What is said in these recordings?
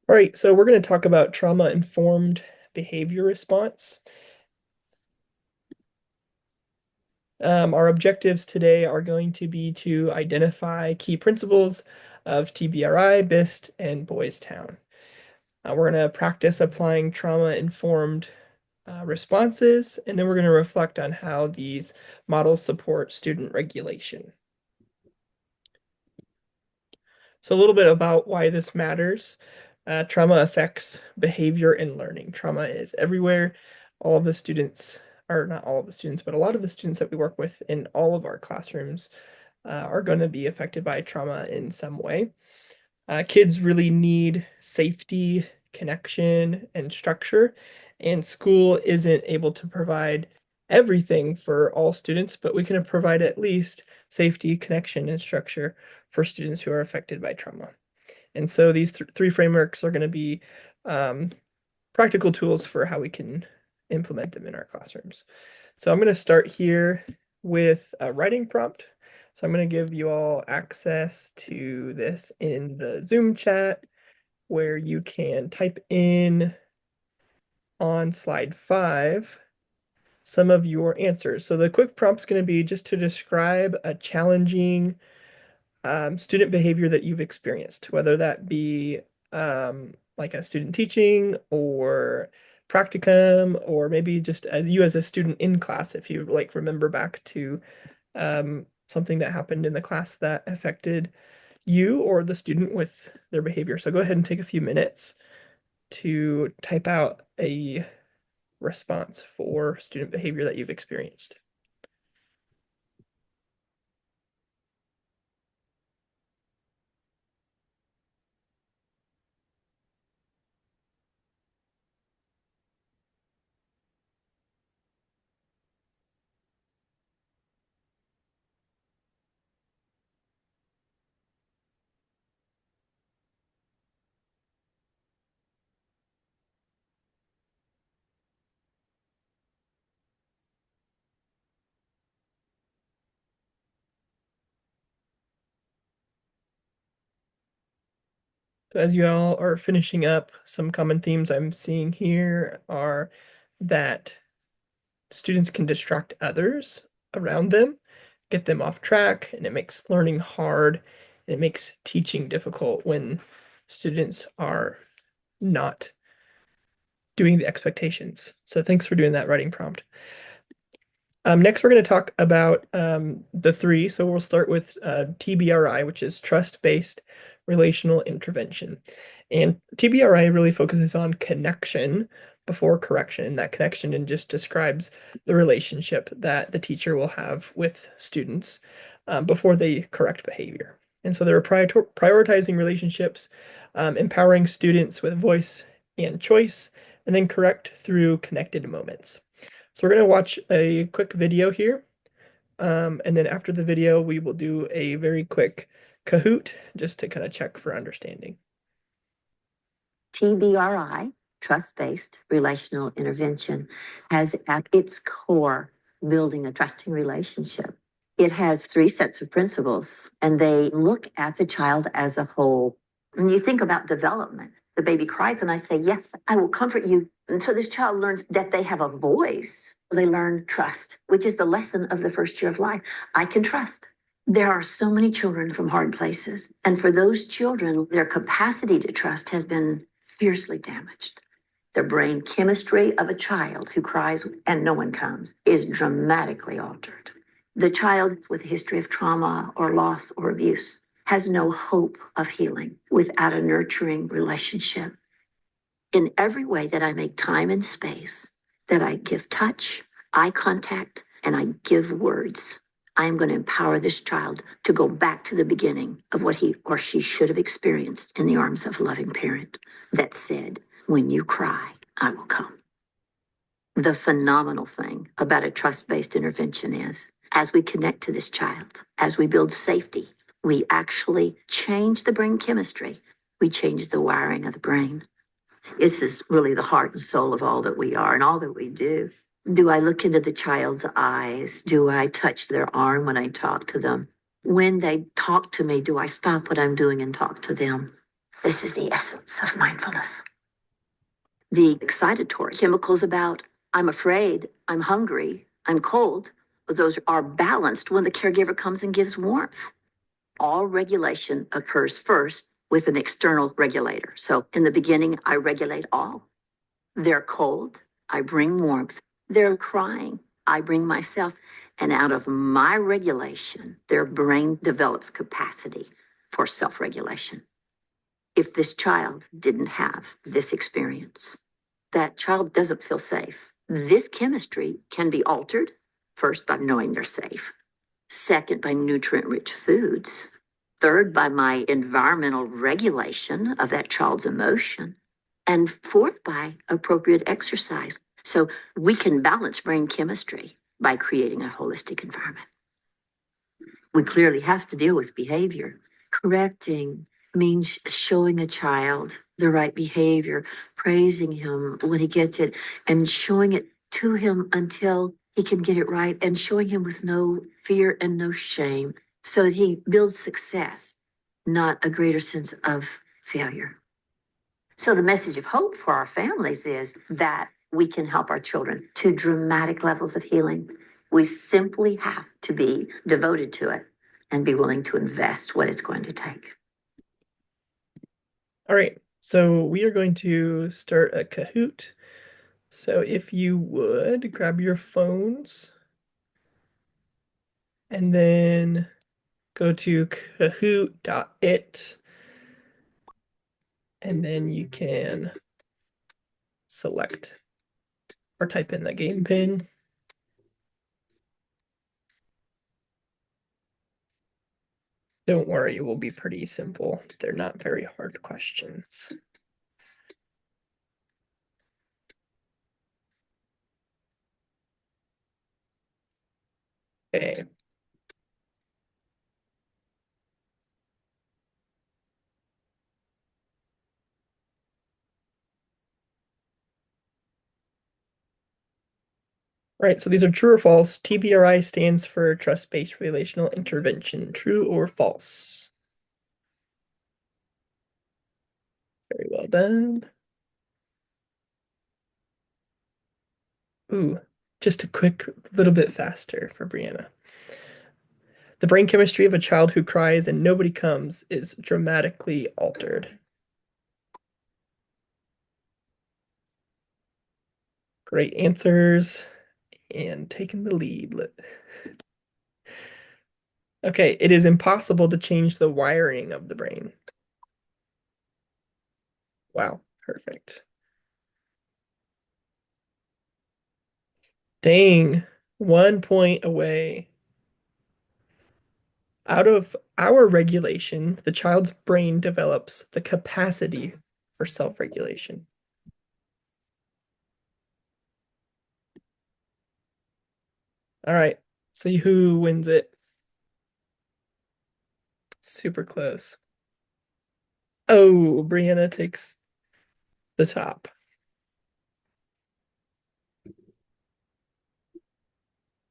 All right, so we're going to talk about trauma-informed behavior response. Our objectives today are going to be to identify key principles of TBRI, BIST, and Boys Town. We're going to practice applying trauma-informed responses, and then we're going to reflect on how these models support student regulation. So a little bit about why this matters. Trauma affects behavior and learning. Trauma is everywhere. All of the students, or not all of the students, but a lot of the students that we work with in all of our classrooms are going to be affected by trauma in some way. Kids really need safety, connection, and structure, and school isn't able to provide everything for all students, but we can provide at least safety, connection, and structure for students who are affected by trauma. And so these three frameworks are going to be practical tools for how we can implement them in our classrooms. So I'm going to start here with a writing prompt. So I'm going to give you all access to this in the Zoom chat where you can type in on slide 5 some of your answers. So the quick prompt is going to be just to describe a challenging student behavior that you've experienced, whether that be like a student teaching or practicum, or maybe just as a student in class, if you like remember back to something that happened in the class that affected you or the student with their behavior. So go ahead and take a few minutes to type out a response for student behavior that you've experienced. So as you all are finishing up, some common themes I'm seeing here are that students can distract others around them, get them off track, and it makes learning hard, and it makes teaching difficult when students are not doing the expectations. So thanks for doing that writing prompt. Next, we're going to talk about the three. So we'll start with TBRI, which is trust-based relational intervention. And TBRI really focuses on connection before correction. That connection and just describes the relationship that the teacher will have with students before they correct behavior. And so they're prioritizing relationships, empowering students with voice and choice, and then correct through connected moments. So we're going to watch a quick video here. And then after the video, we will do a very quick Kahoot just to kind of check for understanding. TBRI, trust-based relational intervention, has at its core building a trusting relationship. It has 3 sets of principles, and they look at the child as a whole. When you think about development, the baby cries, and I say, yes, I will comfort you. And so this child learns that they have a voice. They learn trust, which is the lesson of the first year of life. I can trust. There are so many children from hard places. And for those children, their capacity to trust has been fiercely damaged. The brain chemistry of a child who cries and no one comes is dramatically altered. The child with a history of trauma or loss or abuse has no hope of healing without a nurturing relationship. In every way that I make time and space, that I give touch, eye contact, and I give words, I am going to empower this child to go back to the beginning of what he or she should have experienced in the arms of a loving parent that said, when you cry, I will come. The phenomenal thing about a trust-based intervention is, as we connect to this child, as we build safety, we actually change the brain chemistry. We change the wiring of the brain. This is really the heart and soul of all that we are and all that we do. Do I look into the child's eyes? Do I touch their arm when I talk to them? When they talk to me, do I stop what I'm doing and talk to them? This is the essence of mindfulness. The excitatory chemicals about I'm afraid, I'm hungry, I'm cold, those are balanced when the caregiver comes and gives warmth. All regulation occurs first with an external regulator. So in the beginning, I regulate all. They're cold, I bring warmth. They're crying, I bring myself. And out of my regulation, their brain develops capacity for self regulation. If this child didn't have this experience, that child doesn't feel safe. This chemistry can be altered, first by knowing they're safe, second by nutrient rich foods, third by my environmental regulation of that child's emotion, and fourth by appropriate exercise. So we can balance brain chemistry by creating a holistic environment. We clearly have to deal with behavior. Correcting means showing a child the right behavior, praising him when he gets it, and showing it to him until he can get it right, and showing him with no fear and no shame so that he builds success, not a greater sense of failure. So, the message of hope for our families is that we can help our children to dramatic levels of healing. We simply have to be devoted to it and be willing to invest what it's going to take. All right, so we are going to start a Kahoot. So if you would grab your phones and then go to kahoot.it, and then you can select or type in the game pin. Don't worry, it will be pretty simple. They're not very hard questions. Okay. Right, so these are true or false. TBRI stands for trust-based relational intervention. True or false? Very well done. Ooh, just a quick little bit faster for Brianna. The brain chemistry of a child who cries and nobody comes is dramatically altered. Great answers and taking the lead. Okay, it is impossible to change the wiring of the brain. Wow, perfect. Dang, 1 point away. Out of our regulation, the child's brain develops the capacity for self-regulation. All right, see who wins it. Super close. Oh, Brianna takes the top.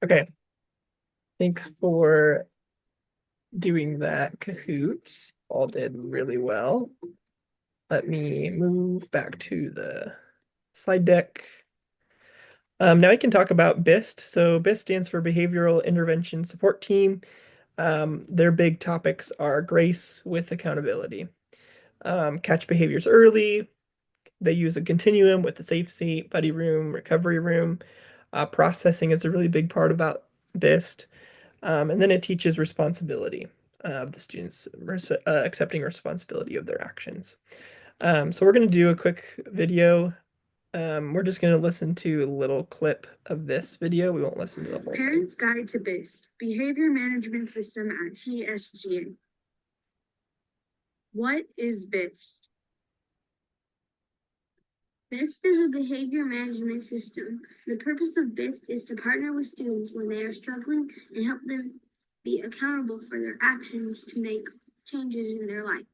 Okay, thanks for doing that, Kahoots. All did really well. Let me move back to the slide deck. Now I can talk about BIST. So BIST stands for Behavioral Intervention Support Team. Their big topics are grace with accountability. Catch behaviors early. They use a continuum with the safe seat, buddy room, recovery room. Processing is a really big part about BIST. And then it teaches responsibility of the students accepting responsibility of their actions. So we're going to do a quick video. We're just going to listen to a little clip of this video. We won't listen to the whole thing. Parents Guide to BIST, Behavior Management System at TSGA. What is BIST? BIST is a behavior management system. The purpose of BIST is to partner with students when they are struggling and help them be accountable for their actions to make changes in their life.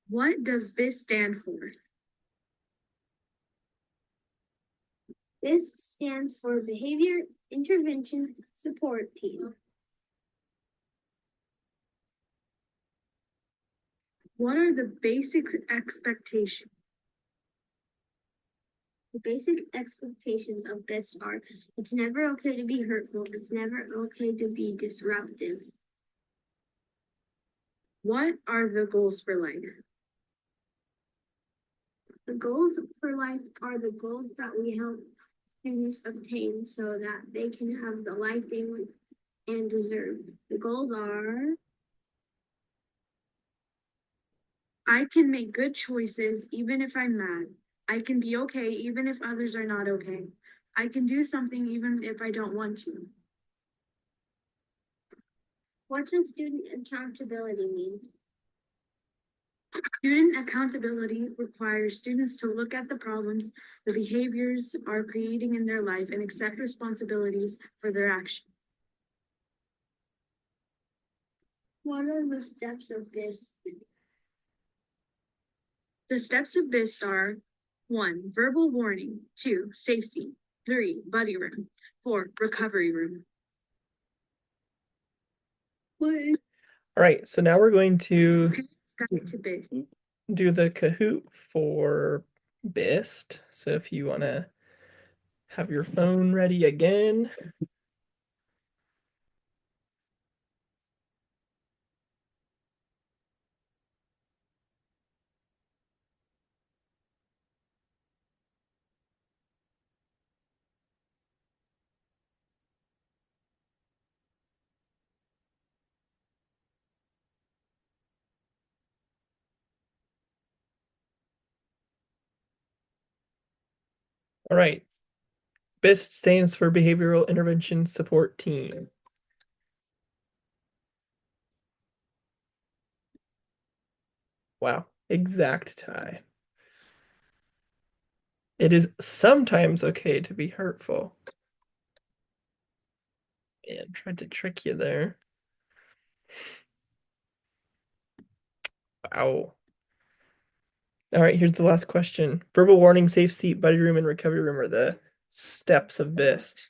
What does BIST stand for? BIST stands for Behavior Intervention Support Team. What are the basic expectations? The basic expectations of BIST are it's never okay to be hurtful, it's never okay to be disruptive. What are the goals for life? The goals for life are the goals that we help students obtain so that they can have the life they want and deserve. The goals are I can make good choices even if I'm mad. I can be okay even if others are not okay. I can do something even if I don't want to. what does student accountability mean? Student accountability requires students to look at the problems the behaviors are creating in their life and accept responsibilities for their actions. What are the steps of BIST? The steps of BIST are 1. Verbal warning. 2. Safe seat. 3. Buddy room. 4. Recovery room. All right, so now we're going to Parents Guide to BIST. do the Kahoot for BIST. So if you want to have your phone ready again. All right. BIST stands for Behavioral Intervention Support Team. Wow, exact tie. It is sometimes okay to be hurtful. And tried to trick you there. Wow. All right, here's the last question. Verbal warning, safe seat, buddy room, and recovery room are the steps of BIST.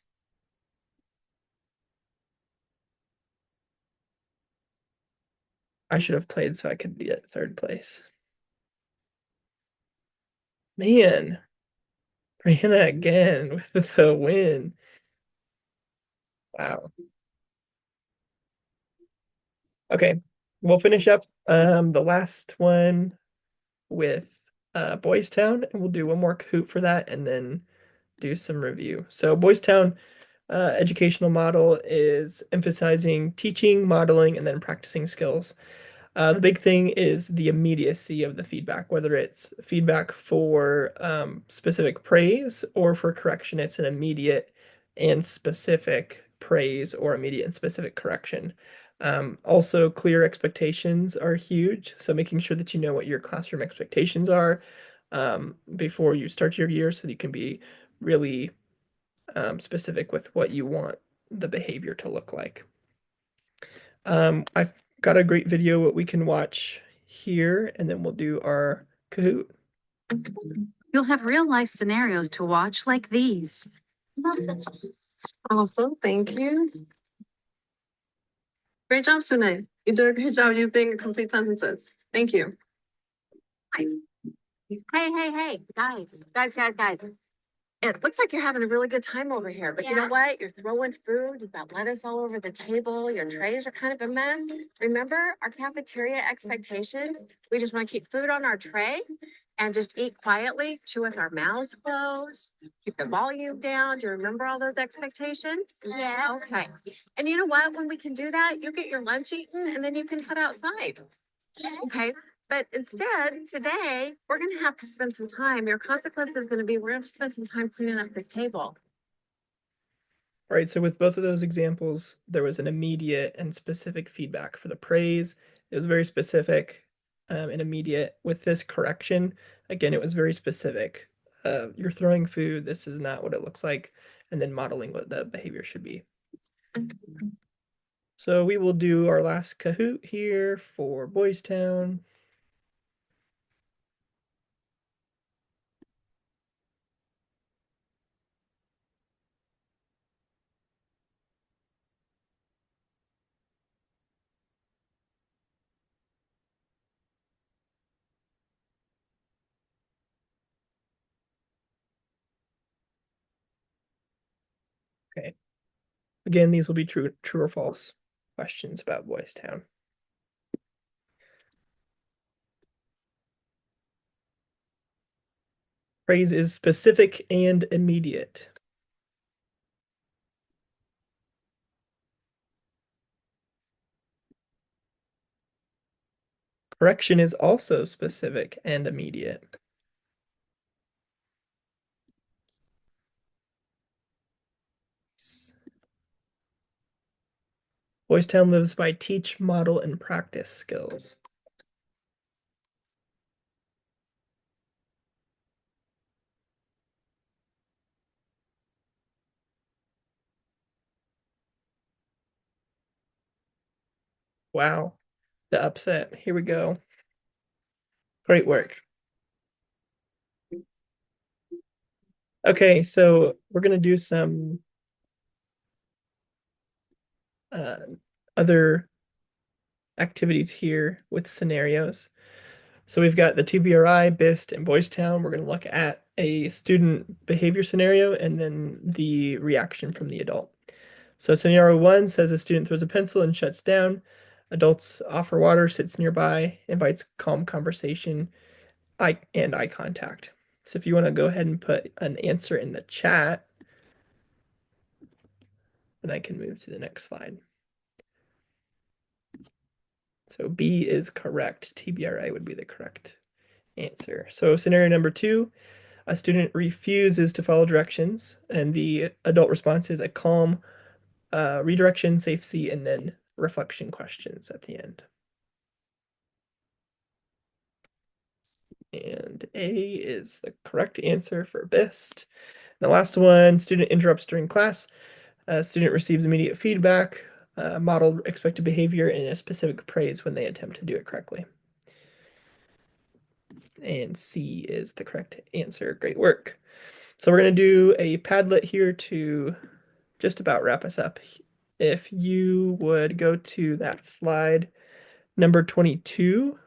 I should have played so I could be at third place. Man, Brianna again with the win. Wow. Okay, we'll finish up the last one with Boys Town, and we'll do one more Kahoot for that, and then do some review. So Boys Town educational model is emphasizing teaching, modeling, and then practicing skills. The big thing is the immediacy of the feedback, whether it's feedback for specific praise or for correction. It's an immediate and specific praise or immediate and specific correction. Also, clear expectations are huge. So making sure that you know what your classroom expectations are before you start your year so that you can be really specific with what you want the behavior to look like. I've got a great video that we can watch here, and then we'll do our Kahoot. You'll have real life scenarios to watch like these. Awesome, thank you. Great job, Sunay. You did a great job using complete sentences. Thank you. Hey, guys. It looks like you're having a really good time over here, but you know what? You're throwing food, you've got lettuce all over the table, your trays are kind of a mess. Remember our cafeteria expectations? We just want to keep food on our tray and just eat quietly, chew with our mouths closed, keep the volume down. Do you remember all those expectations? Yeah. Okay. And you know what? When we can do that, you get your lunch eaten and then you can head outside. Okay. But instead, today, we're going to have to spend some time. Your consequence is going to be we're going to spend some time cleaning up this table. All right, so with both of those examples, there was an immediate and specific feedback for the praise. It was very specific and immediate. With this correction, again, it was very specific. You're throwing food, this is not what it looks like, and then modeling what the behavior should be. So we will do our last Kahoot here for Boys Town. Okay. Again, these will be true or false questions about Boys Town. Praise is specific and immediate. Correction is also specific and immediate. Boys Town lives by teach, model, and practice skills. Wow, the upset. Here we go. Great work. Okay, so we're gonna do some other activities here with scenarios. So we've got the TBRI, BIST, and Boys Town. We're going to look at a student behavior scenario and then the reaction from the adult. So scenario 1 says a student throws a pencil and shuts down. Adults offer water, sits nearby, invites calm conversation, eye contact. So if you want to go ahead and put an answer in the chat, then I can move to the next slide. So B is correct. TBRI would be the correct answer. So scenario number 2, a student refuses to follow directions, and the adult response is a calm redirection, safety, and then reflection questions at the end. And A is the correct answer for BIST. The last one, student interrupts during class. A student receives immediate feedback, model expected behavior, and a specific praise when they attempt to do it correctly. And C is the correct answer. Great work. So we're going to do a Padlet here to just about wrap us up. If you would go to that slide number 22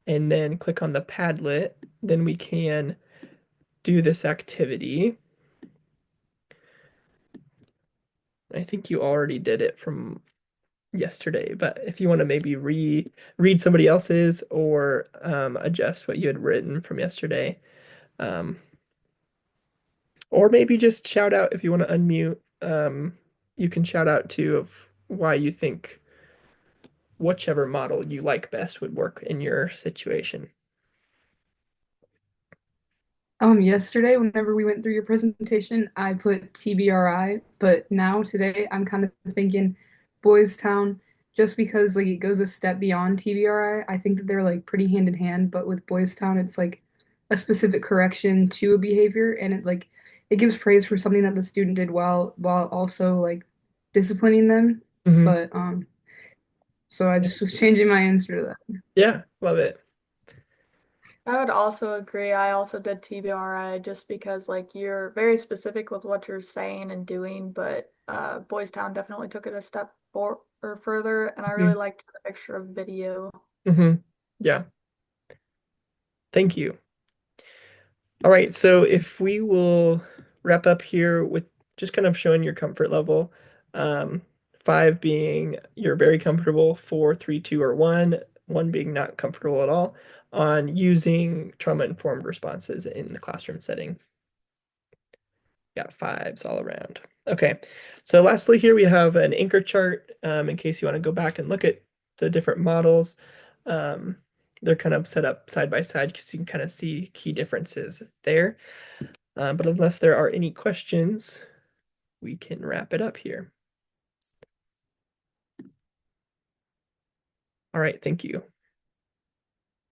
and then click on the Padlet, then we can do this activity. I think you already did it from yesterday, but if you want to maybe read somebody else's or adjust what you had written from yesterday, or maybe just shout out if you want to unmute. You can shout out too of why you think whichever model you like best would work in your situation. Yesterday, whenever we went through your presentation, I put TBRI, but now today I'm kind of thinking Boys Town, just because like it goes a step beyond TBRI. I think that they're like pretty hand in hand, but with Boys Town, it's like a specific correction to a behavior, and it gives praise for something that the student did well while also like disciplining them. Mhm. But so I just was changing my answer to that. Yeah, love it. I would also agree. I also did TBRI just because like you're very specific with what you're saying and doing, but Boys Town definitely took it a step for or further, and I really liked the picture of video. Yeah. Thank you. All right, so if we will wrap up here with just kind of showing your comfort level, 5 being you're very comfortable, 4, 3, 2, or 1 being not comfortable at all on using trauma-informed responses in the classroom setting. Got 5s all around. Okay, so lastly here we have an anchor chart in case you want to go back and look at the different models. They're kind of set up side by side because you can kind of see key differences there. But unless there are any questions, we can wrap it up here. All right, thank you.